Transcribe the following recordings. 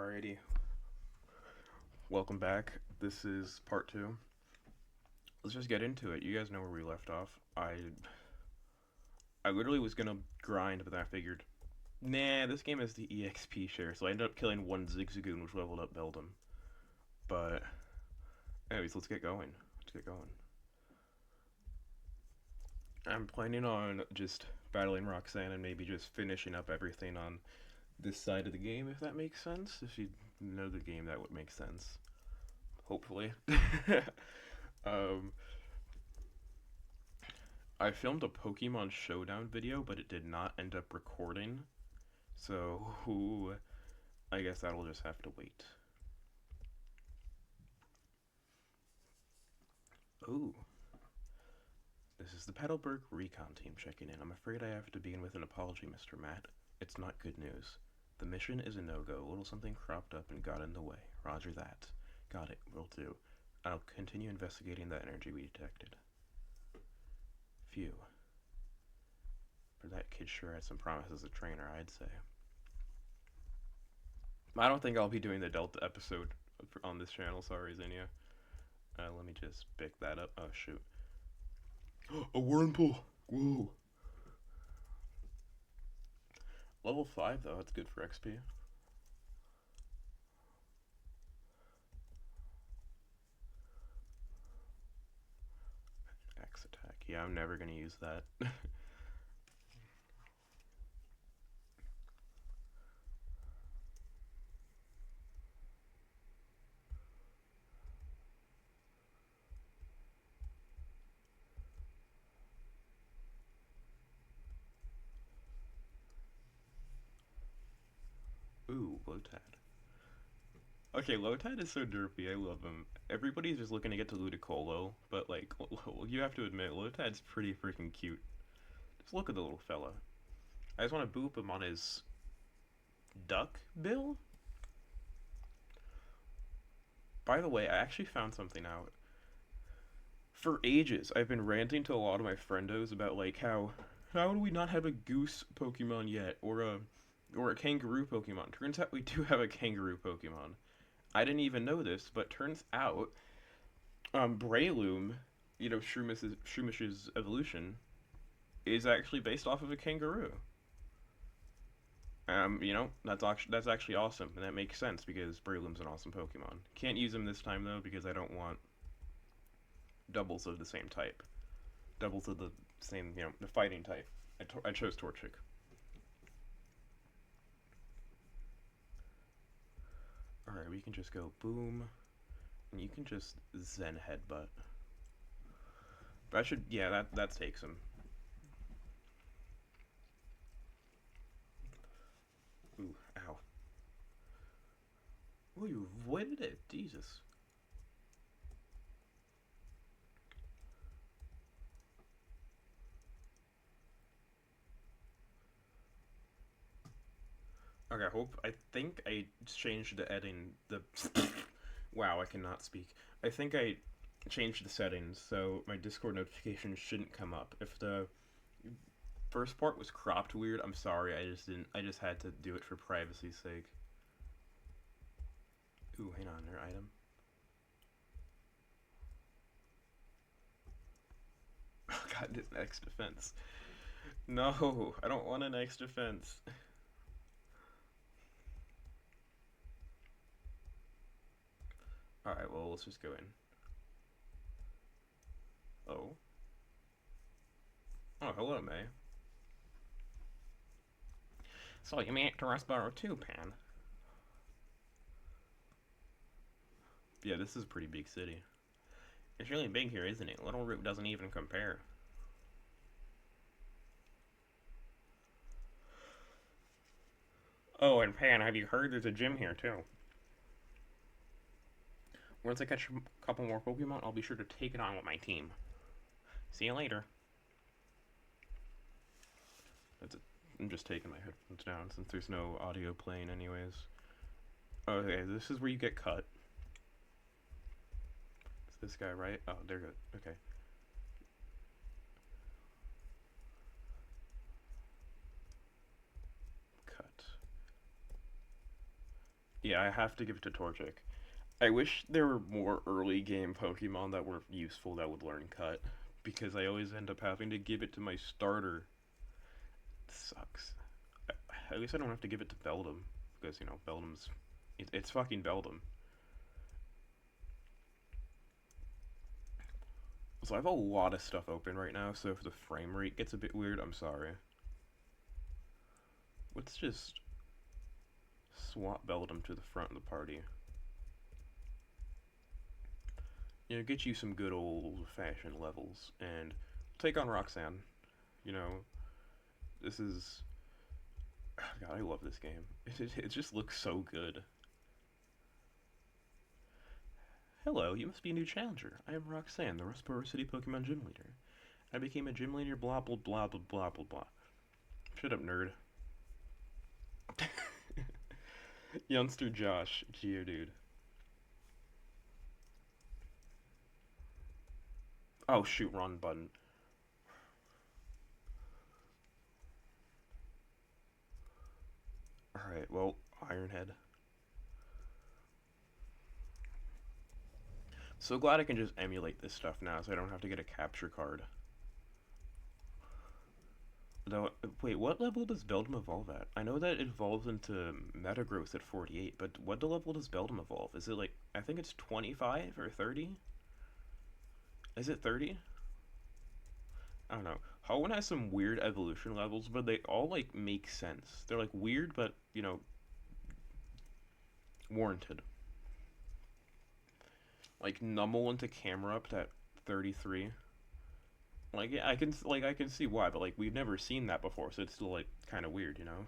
Alrighty, welcome back. This is part two. Let's just get into it. You guys know where we left off. I literally was gonna grind, but then I figured, nah, this game has the EXP share, so I ended up killing one Zigzagoon, which leveled up Beldum. But, anyways, let's get going. Let's get going. I'm planning on just battling Roxanne and maybe just finishing up everything on this side of the game, if that makes sense. If you know the game, that would make sense. Hopefully. um, I filmed a Pokemon Showdown video, but it did not end up recording. So, I guess that'll just have to wait. Ooh. This is the Petalburg Recon team checking in. I'm afraid I have to begin with an apology, Mr. Matt. It's not good news. The mission is a no-go. A little something cropped up and got in the way. Roger that. Got it. Will do. I'll continue investigating that energy we detected. Phew. But that kid sure had some promise as a trainer, I'd say. I don't think I'll be doing the Delta episode on this channel. Sorry, Zinnia. Let me just pick that up. Oh, shoot. A Wurmple! Whoa! Level 5, though. That's good for XP. X attack. Yeah, I'm never gonna use that. Ooh, Lotad. Okay, Lotad is so derpy. I love him. Everybody's just looking to get to Ludicolo, but like, you have to admit, Lotad's pretty freaking cute. Just look at the little fella. I just want to boop him on his duck bill. By the way, I actually found something out. For ages, I've been ranting to a lot of my friendos about like how do we not have a goose Pokemon yet, or a kangaroo Pokemon. Turns out we do have a kangaroo Pokemon. I didn't even know this, but turns out Breloom, Shroomis's evolution, is actually based off of a kangaroo. That's actually awesome, and that makes sense because Breloom's an awesome Pokemon. Can't use him this time though because I don't want doubles of the same type, doubles of the same, the fighting type. I chose Torchic. All right, we can just go boom, and you can just Zen Headbutt. That should, yeah, that takes him. Ooh, ow. Ooh, you avoided it. Jesus. Okay, I think I changed the editing, wow, I cannot speak. I think I changed the settings so my Discord notifications shouldn't come up. If the first part was cropped weird, I'm sorry, I just had to do it for privacy's sake. Ooh, hang on, their item. Oh god, this next defense. No, I don't want an next defense. Alright, well, let's just go in. Oh. Oh, hello, May. So, you made it to Rustboro too, Pan. Yeah, this is a pretty big city. It's really big here, isn't it? Little Root doesn't even compare. Oh, and Pan, have you heard there's a gym here, too? Once I catch a couple more Pokemon, I'll be sure to take it on with my team. See you later. That's it. I'm just taking my headphones down since there's no audio playing anyways. Okay, this is where you get cut. It's this guy, right? Oh, they're good. Okay. Cut. Yeah, I have to give it to Torchic. I wish there were more early game Pokemon that were useful that would learn Cut, because I always end up having to give it to my starter. It sucks. At least I don't have to give it to Beldum, because, Beldum's. It's fucking Beldum. So I have a lot of stuff open right now, so if the frame rate gets a bit weird, I'm sorry. Let's just swap Beldum to the front of the party. Get you some good old-fashioned levels, and take on Roxanne. You know, this is... God, I love this game. It just looks so good. Hello, you must be a new challenger. I am Roxanne, the Rustboro City Pokemon Gym Leader. I became a gym leader, blah blah blah blah blah blah blah. Shut up, nerd. Youngster Josh, Geodude. Oh shoot, wrong button. Alright, well, Ironhead. So glad I can just emulate this stuff now so I don't have to get a capture card. Though, wait, what level does Beldum evolve at? I know that it evolves into Metagross at 48, but what level does Beldum evolve? Is it like, I think it's 25 or 30? Is it 30? I don't know. Hoenn has some weird evolution levels, but they all, like, make sense. They're, like, weird, but, warranted. Like, Numble into Camerupt at 33. Like, yeah, I can see why, but, like, we've never seen that before, so it's still, like, kind of weird, you know?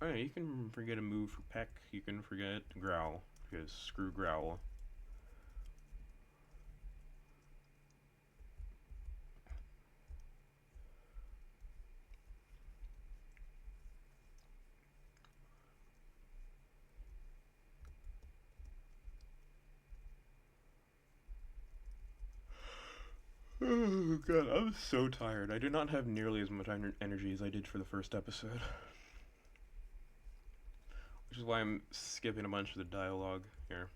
Oh, yeah, you can forget a move for Peck. You can forget Growl, because screw Growl. Oh god, I'm so tired. I do not have nearly as much energy as I did for the first episode. Which is why I'm skipping a bunch of the dialogue here.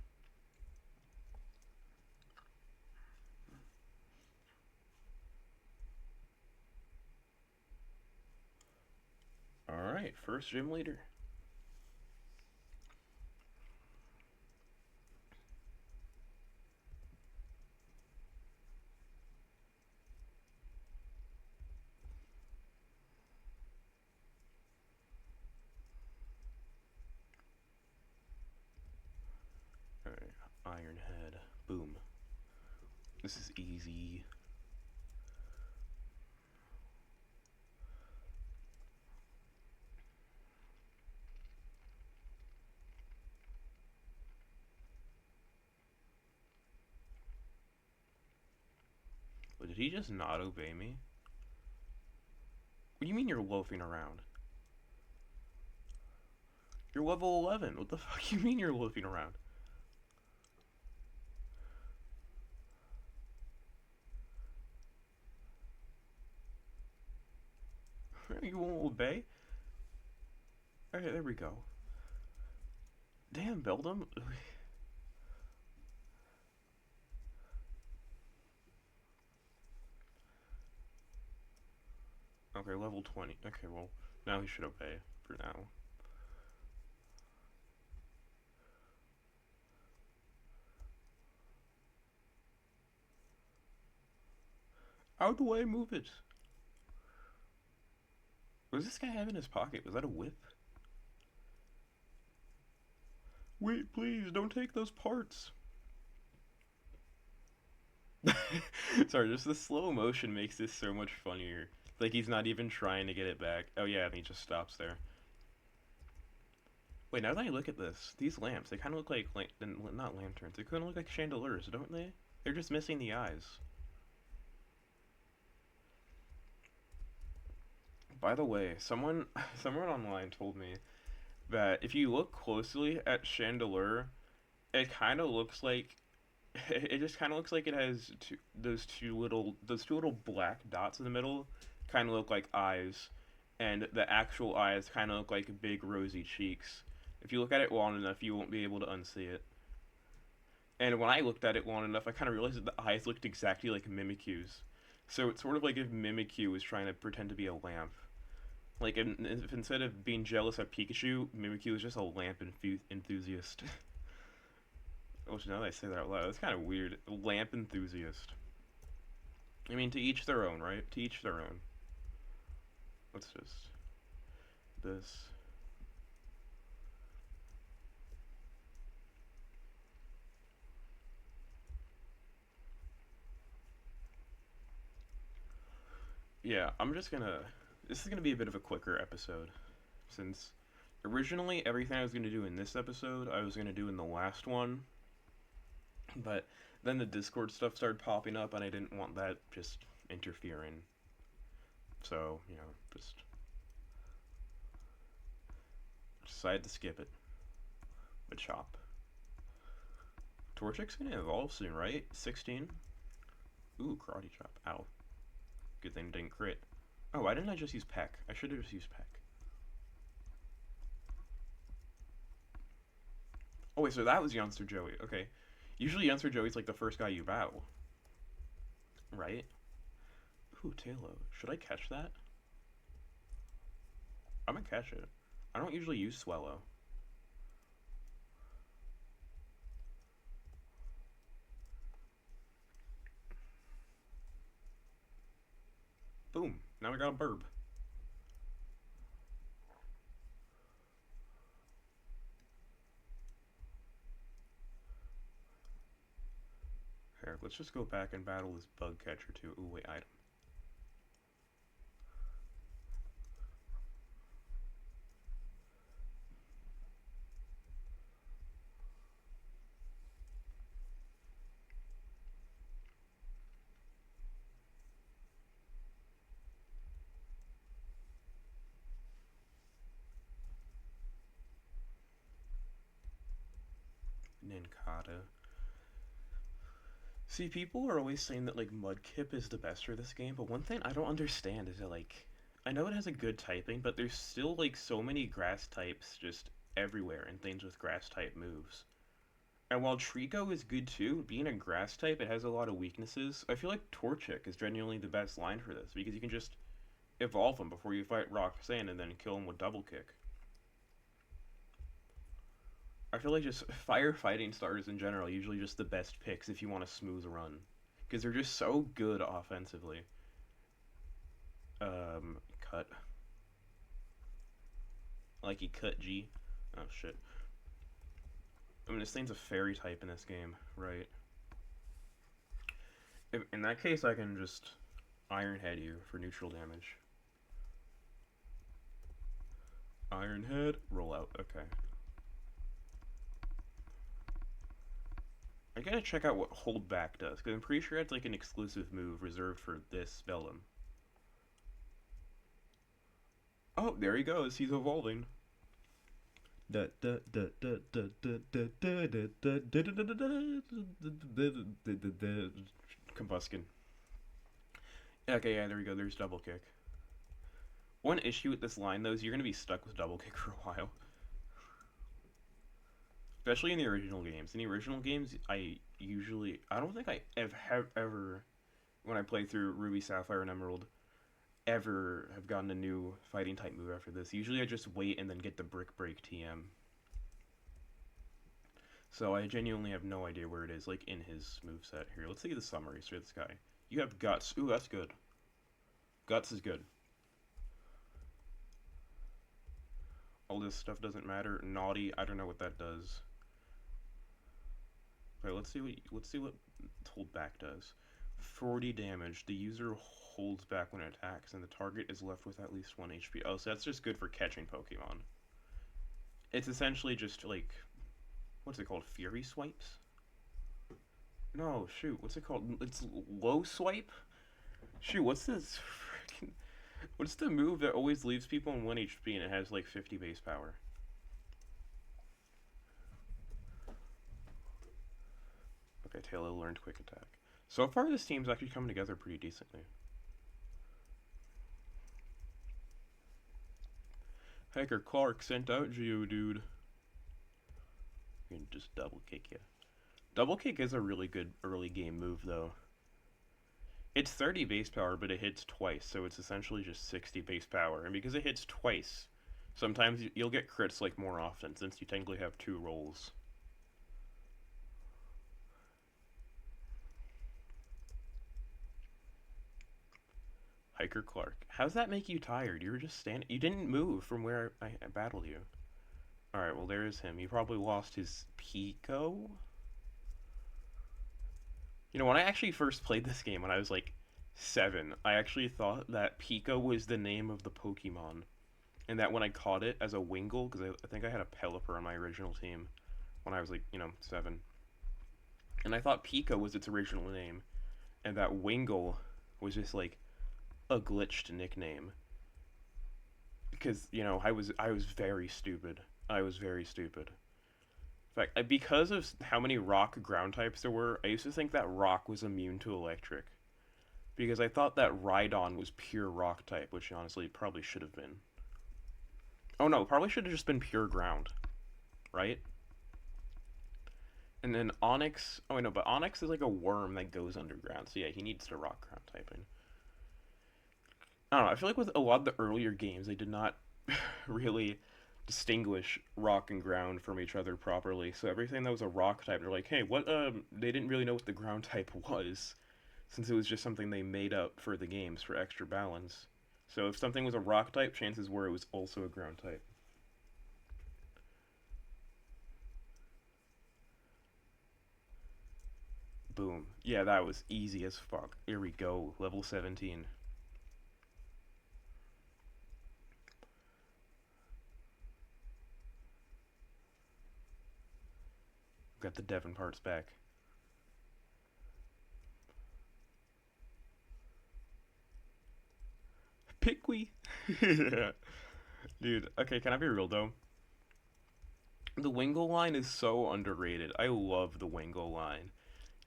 Alright, first gym leader. Alright, Ironhead. Boom. This is easy. But did he just not obey me? What do you mean you're loafing around? You're level 11. What the fuck do you mean you're loafing around? You won't obey? Alright, there we go. Damn, Beldum. Okay, level 20. Okay, well, now he should obey for now. Out of the way, move it. What does this guy have in his pocket? Was that a whip? Wait, please, don't take those parts. Sorry, just the slow motion makes this so much funnier. Like he's not even trying to get it back. Oh yeah, and he just stops there. Wait, now that I look at this, these lamps, they kind of look like, not lanterns, they kind of look like chandeliers, don't they? They're just missing the eyes. By the way, someone online told me that if you look closely at Chandelure, it kind of looks like It just kind of looks like it has those two little black dots in the middle, kind of look like eyes, and the actual eyes kind of look like big rosy cheeks. If you look at it long enough, you won't be able to unsee it. And when I looked at it long enough, I kind of realized that the eyes looked exactly like Mimikyu's. So it's sort of like if Mimikyu was trying to pretend to be a lamp. Like, if instead of being jealous at Pikachu, Mimikyu is just a lamp enthusiast. Which, now that I say that out loud, that's kind of weird. Lamp enthusiast. I mean, to each their own, right? To each their own. Let's just... This... Yeah, I'm just gonna... This is gonna be a bit of a quicker episode. Since originally everything I was gonna do in this episode, I was gonna do in the last one. But then the Discord stuff started popping up, and I didn't want that just interfering. So, just decided to skip it. But chop. Torchic's gonna evolve soon, right? 16? Ooh, karate chop. Ow. Good thing it didn't crit. Oh, why didn't I just use Peck? I should have just used Peck. Oh wait, so that was Youngster Joey. Okay. Usually Youngster Joey's like the first guy you battle. Right? Ooh, Talo. Should I catch that? I'm gonna catch it. I don't usually use Swellow. Boom. Now we got a burb. Here, let's just go back and battle this bug catcher too. Ooh, wait, item. Ninkata. See, people are always saying that, like, Mudkip is the best for this game, but one thing I don't understand is that, like, I know it has a good typing, but there's still, like, so many grass types just everywhere and things with grass type moves. And while Trico is good too, being a grass type, it has a lot of weaknesses. I feel like Torchic is genuinely the best line for this, because you can just evolve him before you fight Roxanne and then kill him with double kick. I feel like just firefighting starters in general are usually just the best picks if you want a smooth run. Because they're just so good offensively. Cut. Like he cut G. Oh shit. I mean, this thing's a fairy type in this game, right? In that case, I can just Iron Head you for neutral damage. Iron Head, roll out, okay. I gotta check out what Hold Back does, because I'm pretty sure it's like an exclusive move reserved for this Bellum. Oh, there he goes, he's evolving. Combuskin. Okay, yeah, there we go, there's double kick. One issue with this line, though, is you're gonna be stuck with double kick for a while. Especially in the original games. In the original games, I don't think I have ever, when I play through Ruby, Sapphire, and Emerald, ever have gotten a new fighting type move after this. Usually I just wait and then get the Brick Break TM. So I genuinely have no idea where it is, like, in his moveset. Here, let's see the summaries for this guy. You have Guts. Ooh, that's good. Guts is good. All this stuff doesn't matter. Naughty, I don't know what that does. Okay, let's see what Hold Back does. 40 damage. The user holds back when it attacks, and the target is left with at least 1 HP. Oh, so that's just good for catching Pokemon. It's essentially just like, what's it called? Fury swipes? No, shoot, what's it called? It's low swipe? Shoot, what's this freaking... What's the move that always leaves people in 1 HP and it has like 50 base power? Okay, Taylor learned quick attack. So far, this team's actually coming together pretty decently. Hiker Clark sent out Geodude. You can just double kick you. Double kick is a really good early game move, though. It's 30 base power, but it hits twice, so it's essentially just 60 base power. And because it hits twice, sometimes you'll get crits like more often, since you technically have 2 rolls. Hiker Clark. How's that make you tired? You were just standing. You didn't move from where I battled you. Alright, well, there's him. He probably lost his Pico? You know, when I actually first played this game when I was like 7, I actually thought that Pico was the name of the Pokemon. And that when I caught it as a Wingull, because I think I had a Pelipper on my original team when I was like, 7. And I thought Pico was its original name. And that Wingull was just like a glitched nickname. Because, I was very stupid. I was very stupid. In fact, because of how many rock ground types there were, I used to think that rock was immune to electric. Because I thought that Rhydon was pure rock type, which honestly it probably should have been. Oh no, probably should have just been pure ground. Right? And then Onyx... Oh, I know, but Onyx is like a worm that goes underground. So yeah, he needs to rock ground typing. I don't know, I feel like with a lot of the earlier games, they did not really distinguish rock and ground from each other properly. So everything that was a rock type, they're like, hey, what, they didn't really know what the ground type was, since it was just something they made up for the games for extra balance. So if something was a rock type, chances were it was also a ground type. Boom. Yeah, that was easy as fuck. Here we go, level 17. Got the Devon parts back. Pickwe! Dude, okay, can I be real though? The Wingull line is so underrated. I love the Wingull line.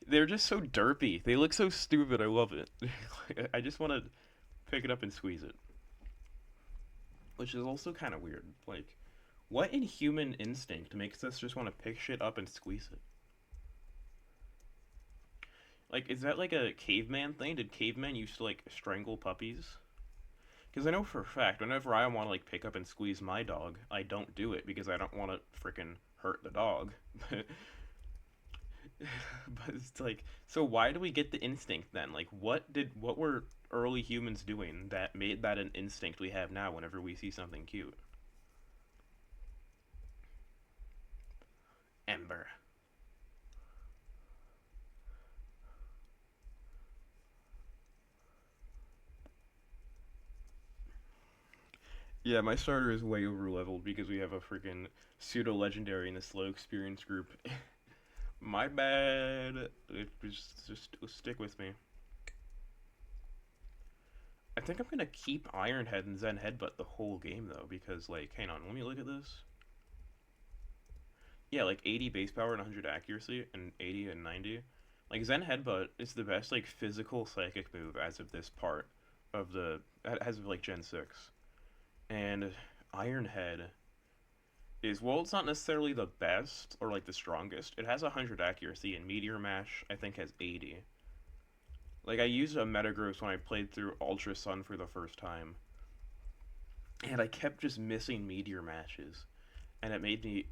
They're just so derpy. They look so stupid. I love it. I just want to pick it up and squeeze it. Which is also kind of weird. Like, what in human instinct makes us just want to pick shit up and squeeze it? Like, is that like a caveman thing? Did cavemen used to like strangle puppies? Because I know for a fact, whenever I want to like pick up and squeeze my dog, I don't do it because I don't want to freaking hurt the dog. But it's like, so why do we get the instinct then? Like, what were early humans doing that made that an instinct we have now whenever we see something cute? Ember. Yeah, my starter is way over leveled because we have a freaking pseudo legendary in this low experience group. My bad. Just stick with me. I think I'm gonna keep Iron Head and Zen Headbutt the whole game though, because like, hang on, let me look at this. Yeah, like 80 base power and 100 accuracy, and 80 and 90. Like Zen Headbutt is the best like physical psychic move as of this part of the as of like Gen 6. And Iron Head is, well, it's not necessarily the best or like the strongest. It has 100 accuracy, and Meteor Mash I think has 80. Like I used a Metagross when I played through Ultra Sun for the first time, and I kept just missing Meteor Mashes, and it made me.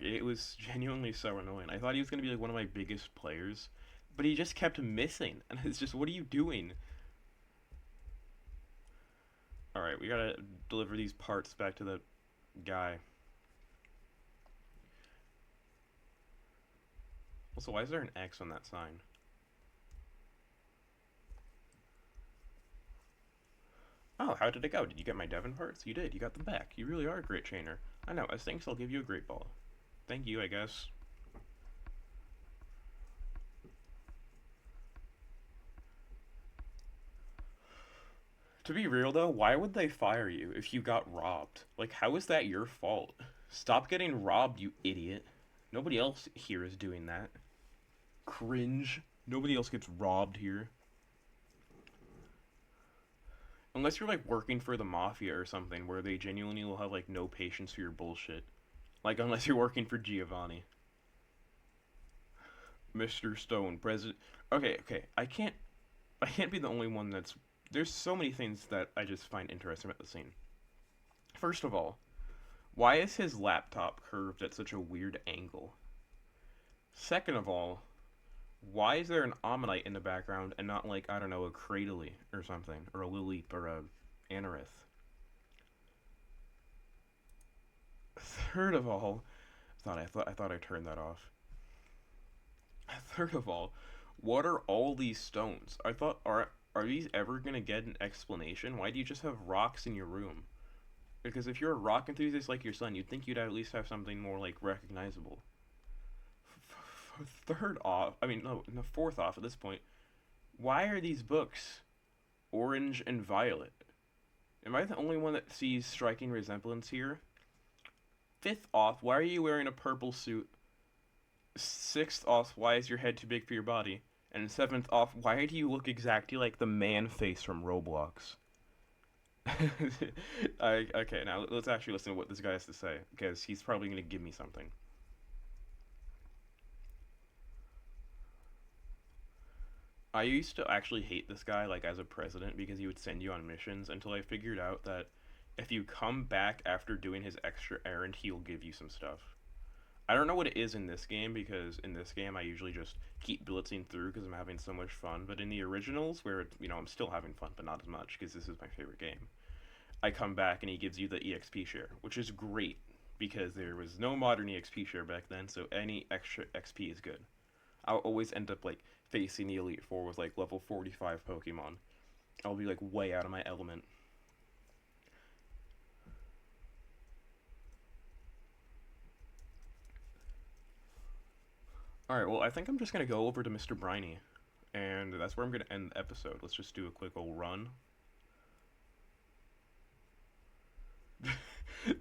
It was genuinely so annoying. I thought he was gonna be like one of my biggest players, but he just kept missing, and it's just, what are you doing? All right, we gotta deliver these parts back to the guy. Also, why is there an X on that sign? Oh, how did it go? Did you get my Devon parts? You did. You got them back. You really are a great trainer. I know. As thanks, I'll give you a great ball. Thank you, I guess. To be real, though, why would they fire you if you got robbed? Like, how is that your fault? Stop getting robbed, you idiot. Nobody else here is doing that. Cringe. Nobody else gets robbed here. Unless you're like working for the mafia or something, where they genuinely will have like no patience for your bullshit. Like unless you're working for Giovanni. Mr. Stone, President. Okay, okay. I can't be the only one that's. There's so many things that I just find interesting about the scene. First of all, why is his laptop curved at such a weird angle? Second of all, why is there an ammonite in the background and not like, I don't know, a cradley or something, or a lily or a anorith? Third of all, I thought I turned that off. Third of all, what are all these stones? I thought are these ever gonna get an explanation? Why do you just have rocks in your room? Because if you're a rock enthusiast like your son, you'd think you'd at least have something more like recognizable. Third off, I mean no, fourth off at this point. Why are these books orange and violet? Am I the only one that sees striking resemblance here? Fifth off, why are you wearing a purple suit? Sixth off, why is your head too big for your body? And seventh off, why do you look exactly like the man face from Roblox? Okay, now let's actually listen to what this guy has to say, because he's probably going to give me something. I used to actually hate this guy, like, as a president, because he would send you on missions, until I figured out that if you come back after doing his extra errand, he'll give you some stuff. I don't know what it is in this game, because in this game I usually just keep blitzing through because I'm having so much fun, but in the originals, where, I'm still having fun, but not as much, because this is my favorite game, I come back and he gives you the EXP share, which is great, because there was no modern EXP share back then, so any extra XP is good. I'll always end up, like, facing the Elite Four with, like, level 45 Pokemon. I'll be, like, way out of my element. Alright, well, I think I'm just gonna go over to Mr. Briny, and that's where I'm gonna end the episode. Let's just do a quick old run.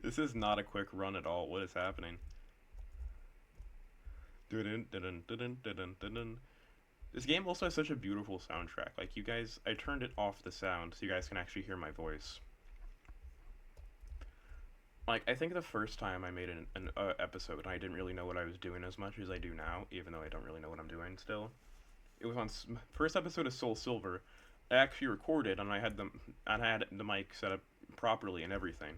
This is not a quick run at all. What is happening? This game also has such a beautiful soundtrack. Like, you guys, I turned it off the sound so you guys can actually hear my voice. Like, I think the first time I made an episode, I didn't really know what I was doing as much as I do now, even though I don't really know what I'm doing still. It was on first episode of Soul Silver. I actually recorded, and I had the mic set up properly and everything.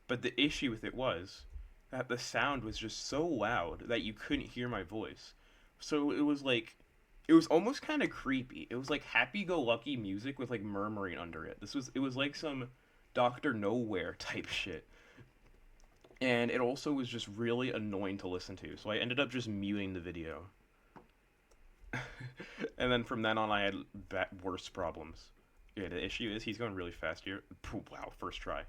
But the issue with it was that the sound was just so loud that you couldn't hear my voice. So it was like, it was almost kind of creepy. It was like happy-go-lucky music with like murmuring under it. It was like some Doctor Nowhere type shit. And it also was just really annoying to listen to. So I ended up just muting the video. And then from then on I had worse problems. Yeah, the issue is he's going really fast here. Wow, first try.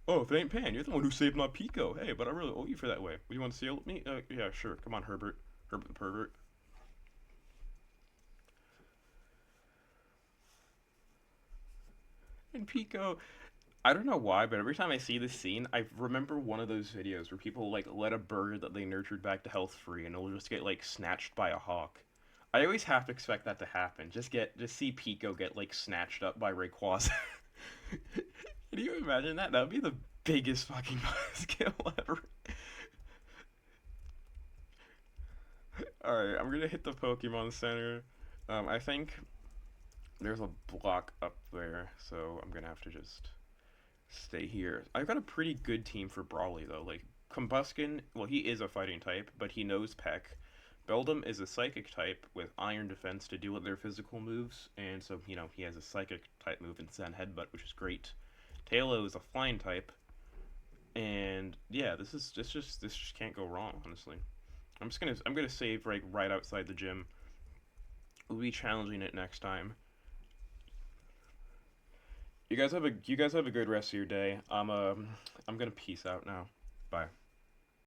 Oh, if it ain't Pan, you're the one who saved my Pico. Hey, but I really owe you for that way. Would you want to sail with me? Yeah, sure. Come on, Herbert. Herbert the pervert. And Pico, I don't know why, but every time I see this scene, I remember one of those videos where people like let a bird that they nurtured back to health free, and it'll just get like snatched by a hawk. I always have to expect that to happen. Just see Pico get like snatched up by Rayquaza. Can you imagine that? That would be the biggest fucking skill ever. Alright, I'm gonna hit the Pokemon Center. I think there's a block up there, so I'm gonna have to just stay here. I've got a pretty good team for Brawly, though. Like, Combuskin, well, he is a fighting type, but he knows Peck. Beldum is a psychic type with iron defense to deal with their physical moves, and so, he has a psychic type move in Zen Headbutt, which is great. Tailo is a flying type, and yeah, this just can't go wrong, honestly. I'm gonna save right outside the gym. We'll be challenging it next time. You guys have a good rest of your day. I'm gonna peace out now. Bye.